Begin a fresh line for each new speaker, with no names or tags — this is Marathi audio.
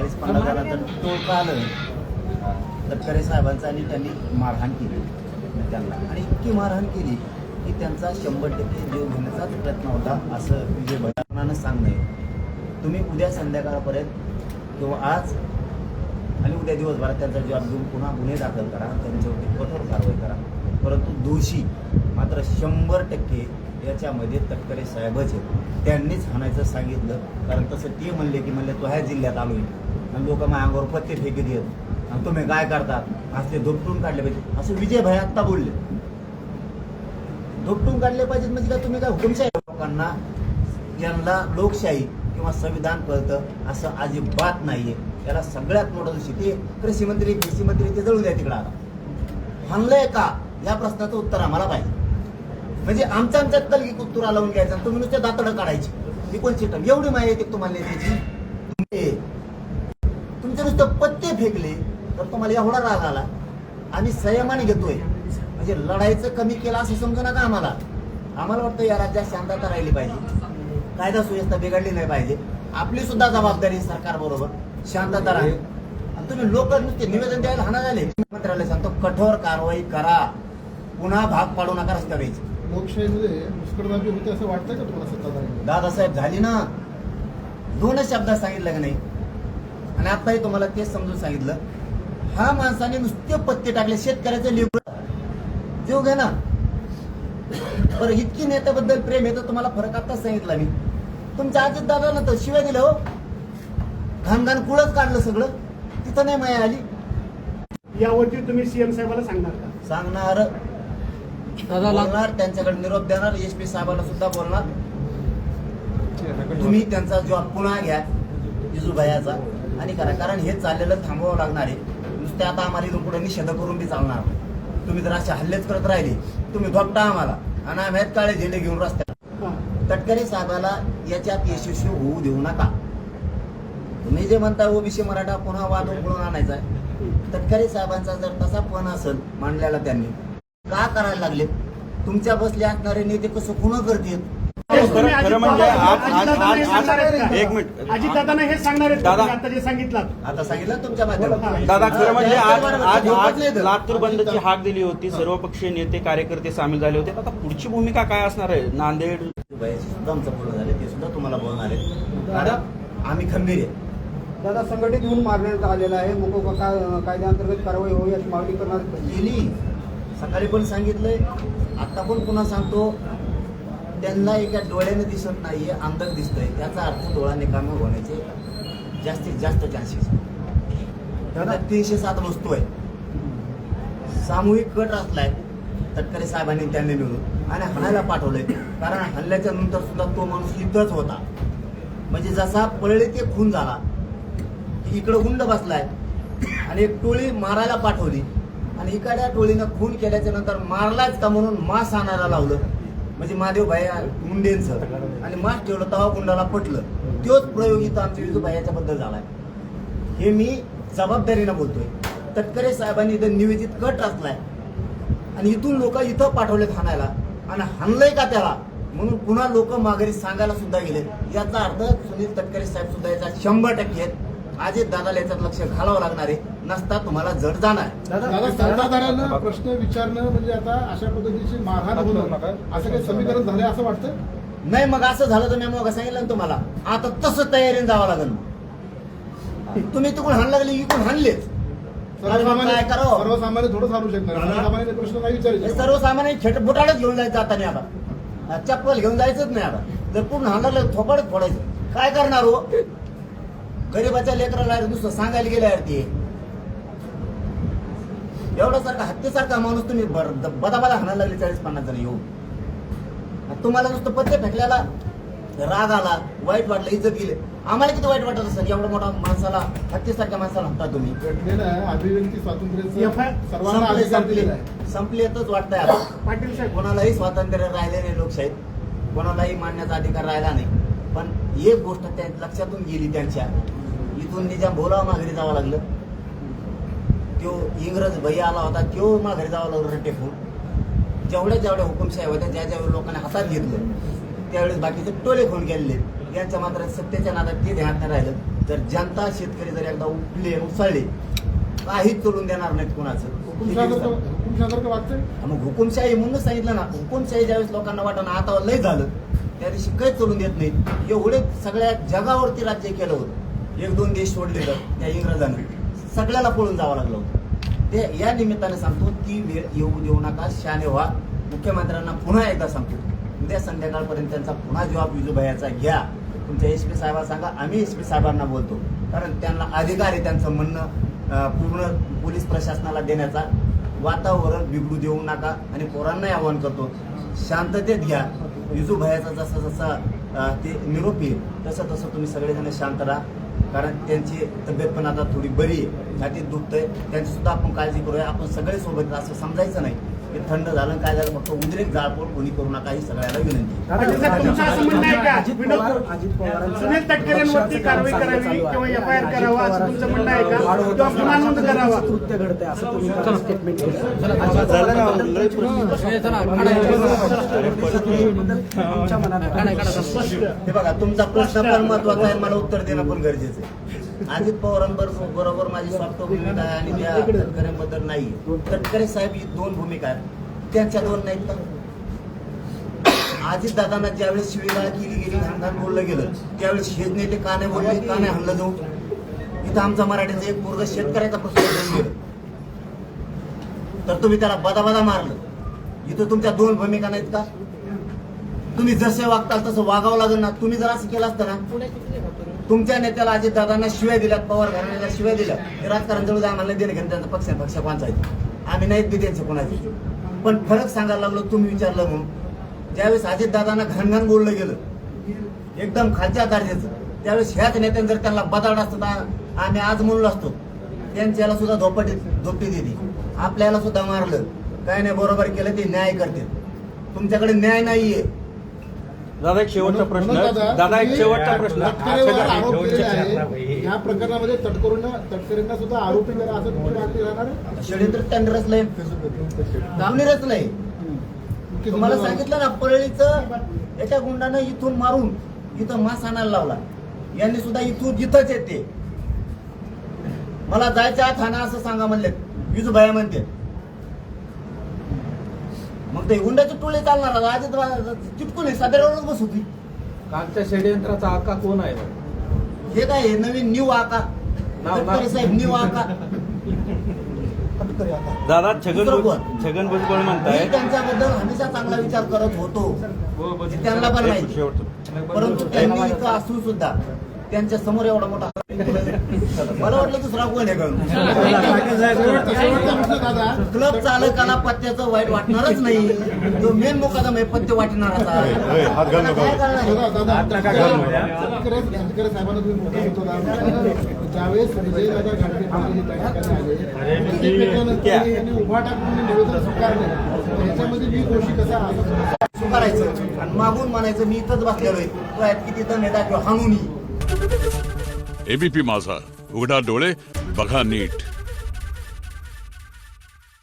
40-50 जणांचं टोळका आलं तटकरे साहेबांचं आणि त्यांनी मारहाण केली त्यांना, आणि इतकी मारहाण केली की त्यांचा 100% जीव घेण्याचाच प्रयत्न होता असं विजय भटांना सांगणे. तुम्ही उद्या संध्याकाळपर्यंत किंवा आज आणि उद्या दिवसभरात त्यांचा जबाब देऊन पुन्हा गुन्हे दाखल करा, त्यांच्यावरती कठोर कारवाई करा, परंतु दोषी मात्र 100% याच्यामध्ये तटकरे साहेबच आहेत. त्यांनीच हाणायचं सांगितलं, कारण तसं ते म्हणले की तो ह्या जिल्ह्यात आलो आहे आणि लोक माझ्या अंगावर पत्ते फेकी देत आणि तुम्ही काय करतात असले धोपटून काढले पाहिजे असं विजय भाई आत्ता बोलले. धोपटून काढले पाहिजेत म्हणजे काय तुम्ही काय हुकुमशाही लोकांना यांना लोकशाही किंवा संविधान कळतं असं अजिबात नाहीये. त्याला सगळ्यात मोठं दोषी ते कृषी मंत्री ते जळू द्या तिकडं. आता हाणलंय का या प्रश्नाचं उत्तर आम्हाला पाहिजे. म्हणजे आमच्यात कलगी उत्तरा लावून घ्यायचं तुम्ही नुसते दातडं काढायची ही कोणची टर्म एवढी माहिती येते तुम्हाला नेत्याची. तुमचे नुसतं पत्ते फेकले तर तुम्हाला एवढा राग आला. आम्ही संयमाने घेतोय म्हणजे लढायचं कमी केलं असं समजू नका आम्हाला. आम्हाला वाटतं या राज्यात शांतता राहिली पाहिजे, कायदा सुव्यवस्था बिघडली नाही पाहिजे. आपली सुद्धा जबाबदारी सरकार बरोबर शांतता राहील. आणि तुम्ही लोक नुसते निवेदन द्यायला हाना झाले. मंत्र्याला सांगतो कठोर कारवाई करा, पुन्हा भाग पाडू नका रस्त्यावर यायचे.
लोकशाहीमध्ये मुस्कटदाबी होते असं वाटतंय का तुम्हाला सत्ताधारी?
दादासाहेब झाली ना, दोनच शब्दात सांगितलं का नाही. आणि आताही तुम्हाला तेच समजून सांगितलं. हा माणसाने नुसते पत्ते टाकले, शेतकऱ्याचं लिबरल जीव घे ना. बरं इतकी नेत्याबद्दल प्रेम आहे तर तुम्हाला फरक आताच सांगितला मी. तुमच्या अजित दादाला तर शिवाय दिलं हो, घाण कुळच काढलं सगळं, तिथं नाही माया आली.
यावरती तुम्ही सीएम साहेबाला सांगणार का?
सांगणार, बोलणार, त्यांच्याकडे निरोप देणार, एसपी साहेबांना सुद्धा बोलणार. तुम्ही त्यांचा जॉब पुन्हा घ्या जिजूभाईचा आणि करा, कारण हे चाललेलं थांबवावं लागणार आहे. नुसते आता आम्हाला इथून पुढे निषेध करून बी चालणार. तुम्ही जर असे हल्लेच करत राहिले तुम्ही धोपटा आम्हाला आणि आम्ही काळे झेंडे घेऊन रस्त्याला. तटकरे साहेबाला याच्यात यशस्वी होऊ देऊ नका. तुम्ही जे म्हणता ओबीसी मराठा पुन्हा वादून पुढून आणायचा आहे, तटकरे साहेबांचा जर तसा पण असेल मांडलेला त्यांनी का करायला लागले. तुमच्या बसले असणारे नेते कसं पुन्हा करतील.
खरं म्हणजे एक मिनिट
अजितदादांना हे सांगणार आहेत
दादा,
आता जे सांगितलं
आता सांगितलं तुमच्या माध्यमातून.
दादा खरं म्हणजे आज लातूर बंदची हाक दिली होती, सर्वपक्षीय नेते कार्यकर्ते सामील झाले होते. आता पुढची भूमिका काय असणार आहे? नांदेड
सुद्धा आमचं बोलणं झालं, ते सुद्धा तुम्हाला बोलणार आहे. दादा आम्ही खंबीर आहे.
दादा संघटित होऊन मारण्यात आलेला आहे, मोकोका कायद्याअंतर्गत कारवाई होईल अशी मागणी करणार
केली. सकाळी पण सांगितलंय, आता पण पुन्हा सांगतो. त्यांना एका डोळ्याने दिसत नाहीये, अंधक दिसतंय, त्याचा अर्थ डोळा निकामी होण्याचे जास्तीत जास्त चान्सेस. त्याला 307 वस्तू आहे, सामूहिक कट रचलाय तटकरे साहेबांनी त्यांनी मिळून आणि हाणायला पाठवलंय. कारण हल्ल्याच्या नंतर सुद्धा तो माणूस इथंच होता. म्हणजे जसा पळले ते खून झाला, इकडं गुंड बसलाय आणि एक टोळी मारायला पाठवली आणि इकडल्या टोळीनं खून केल्याच्या नंतर मारलाच का म्हणून मांस आणायला लावलं. म्हणजे महादेवभाई मुंडेंचं आणि मांस ठेवलं तेव्हा गुंडाला पटलं. तोच प्रयोग इथं आमच्या विजूभाई याच्याबद्दल झालाय. हे मी जबाबदारीनं बोलतोय. तटकरे साहेबांनी इथं निवेदित कट रचलाय आणि इथून लोक इथं पाठवले हाणायला आणि हाणलंय का त्याला म्हणून पुन्हा लोक माघारी सांगायला सुद्धा गेले. याचा अर्थ सुनील तटकरे साहेब सुद्धा याचा 100% आहेत. अजित दादाला याच्यात लक्ष घालावं लागणार आहे, नसता तुम्हाला जड जाणार.
दादा सत्ताधाऱ्यांना प्रश्न विचारणं म्हणजे आता अशा पद्धतीची मारहाण होणं असं काही समीकरण झालंय असं वाटतं?
नाही मग असं झालं तर मी मग सांगितलं ना तुम्हाला, आता तसं तयारीने जावं लागेल. तुम्ही तिकडून हाण लागले, इकडून हाणलेच. काय करावं?
सर्वसामान्य थोडं सांगू शकणार, सर्वसामान्य प्रश्न नाही विचारायचे.
सर्वसामान्य खेटबुटाडच घेऊन जायचं आता नाही. आता चप्पल घेऊन जायचंच नाही. आता जर पूर्ण हाण लागलं थोपाडच फोडायचं. काय करणार हो? गरीबाच्या लेकराला नुसतं सांगायला गेल्यावर ते एवढ्यासारखा हत्तीसारखा माणूस तुम्ही बदाबदा हाणायला लागले 40-50 जण येऊ. तुम्हाला नुसतं पत्ते फेकल्याला राग आला, वाईट वाटलं, इज्जत गेली. आम्हाला किती वाईट वाटत असेल एवढ्या मोठा माणसाला, हत्तीसारख्या माणसाला म्हणता तुम्ही.
अभिव्यक्ती स्वातंत्र्याचं सर्वांना अधिकार दिलेला आहे.
संपलेतच वाटतंय आता.
पाटील साहेब
कोणालाही स्वातंत्र्य राहिले नाही लोकशाहीत, कोणालाही मांडण्याचा अधिकार राहिला नाही. पण एक गोष्ट त्या लक्षातून गेली त्यांच्या, इथून निजाम भोला माघारी जावं लागलं. तो इंग्रज भैया आला होता, तो माघारी जावं लागलं रट्टेफून. जेवढ्या हुकुमशाही होत्या, ज्या लोकांनी हातात घेतलं त्यावेळेस बाकीचे टोले खोन गेलेले. यांच्या मात्र सत्तेच्या नादात ते ध्यानात नाही राहिलं. जर जनता शेतकरी जर एकदा उठले उसळले काहीच चलून देणार नाहीत कुणाचं.
हुकुमशाहीसारखं वाटतंय.
मग हुकुमशाही म्हणूनच सांगितलं ना, हुकुमशाही ज्यावेळेस लोकांना वाटत ना आता लय झालं त्या दिवशी काहीच चलून देत नाहीत. एवढे सगळ्या जगावरती राज्य केलं होतं. 1-2 देश सोडले तर त्या इंग्रजांना सगळ्याला पळून जावं लागलं होतं. ते या निमित्ताने सांगतो ती वेळ येऊ देऊ नका, शाने व्हा. मुख्यमंत्र्यांना पुन्हा एकदा सांगतो उद्या संध्याकाळपर्यंत त्यांचा पुन्हा जबाब विजूभाईचा घ्या. तुमच्या एसपी साहेबांना सांगा, आम्ही एसपी साहेबांना बोलतो, कारण त्यांना अधिकार आहे त्यांचं म्हणणं पूर्ण पोलीस प्रशासनाला देण्याचा. वातावरण बिघडू देऊ नका आणि पोरांनाही आवाहन करतो शांततेत घ्या. विजूभाईचा जसा जसा ते निरोप येईल तसं तसं तुम्ही सगळेजण शांत राहा, कारण त्यांची तब्येत पण आता थोडी बरी आहे, छातीत दुखतंय, त्यांची सुद्धा आपण काळजी करूया. आपण सगळे सोबत असं समजायचं नाही की थंड झालं काय झालं फक्त उद्रेक जाळपोळ कोणी करू नका ही सगळ्याला विनंती.
आता तुमचं असं म्हणणं आहे का सुनील तटकरेंवरती कारवाई करावी किंवा एफआयआर करावा असं तुमचं म्हणणं आहे का, किंवा गुन्हा नोंद करावा?
कृत्य घडतंय असं तुम्ही स्टेटमेंट केलं. तुमच्या मनात
हे बघा तुमचा प्रश्न पण महत्वाचा आहे, मला उत्तर देणं पण गरजेचं आहे. अजित पवारांबरोबर माझी स्वार्थ भूमिका आहे आणि त्या तटकरेंबद्दल नाही. तटकरे साहेब ही 2 भूमिका आहेत, त्यांच्या 2 नाहीत तर. अजित दादांना ज्यावेळेस शिवीगाळ केली गेली, घाण बोललं गेलं, त्यावेळेस हेच नेते का नाही बोलले, का नाही हल्लं जाऊ. इथं आमचा मराठीचा एक पोरग शेतकऱ्याचा प्रश्न घेऊन गेलं तर तुम्ही त्याला बदाबदा मारलं. इथं तुमच्या 2 भूमिका नाहीत का? तुम्ही जसे वागताल तसं वागावं लागेल ना. तुम्ही जर असं केलं असतं ना, तुमच्या नेत्याला अजित दादांना शिवाय दिल्यात, पवार घराण्याला शिवाय दिल्या, ते राजकारण जवळ आम्हाला देणं घेणं त्यांचा पक्ष कोणचा आहे, आम्ही नाहीत बी त्यांचे कोणाचे. पण फरक सांगायला लागलो तुम्ही विचारलं म्हणून. ज्यावेळेस अजित दादांना घाणघाण बोललं गेलं एकदम खालच्या दर्जाचं, त्यावेळेस ह्याच नेत्याने जर त्यांना बदाड असतं तर आम्ही आज म्हणलो असतो त्यांच्याला सुद्धा झोपटी दिली, आपल्याला सुद्धा मारलं. काय नाही बरोबर केलं ते न्याय करते. तुमच्याकडे न्याय नाहीये.
दादा एक शेवटचा प्रश्न. दादा एक शेवटचा प्रश्न.
तटकरेवर आरोप केलेले आहे. या प्रकरणामध्ये तटकरेंना सुद्धा आरोपी करा असं तुम्ही मागणी राहणार आहे?
षडयंत्र त्यांनी रचलंय, कामणी रचलंय. तुम्हाला सांगितलं ना, परळीचं एका गुंडानं इथून मारून इथं मास आणायला लावला. यांनी सुद्धा इथून जिथंच येते. मला जायचं आहे ठाणा असं सांगा म्हणले, विजूभाई म्हणते. मग ते गुंडाची टोळी चालणार आज चिटकून साधारणच बस होती.
कालच्या षडयंत्राचा आका कोण आहे?
हे काय हे नवीन न्यू आका तटकरे साहेब, न्यू आका.
दादा छगन भुजबळ म्हणताय
मी त्यांच्याबद्दल हमेशा चांगला विचार करत होतो, हे त्यांना पण माहिती.
शेवटचं.
परंतु त्यांनी इथं असून सुद्धा त्यांच्या समोर एवढा मोठा मला वाटलं दुसरा कोण आहे क्लब चालकाला पत्त्याचं वाईट वाटणारच नाही. जो मेन मुकादम आहे पत्ते वाटणाराचा आहे.
तटकरे साहेबांना तुम्ही मोठा होतो ज्यावेळेस विजयदादा घाटगे त्या ठिकाणी आले उभा टाकून निवेदन स्वीकारले, ह्याच्यामध्ये मी दोषी कसा
स्वीकारायचं आणि मागून म्हणायचं मी इथंच बसलेलो आहे, तो आहेत किती तर नेता किंवा हाणून.
एबीपी माझा, उघडा डोळे बघा नीट.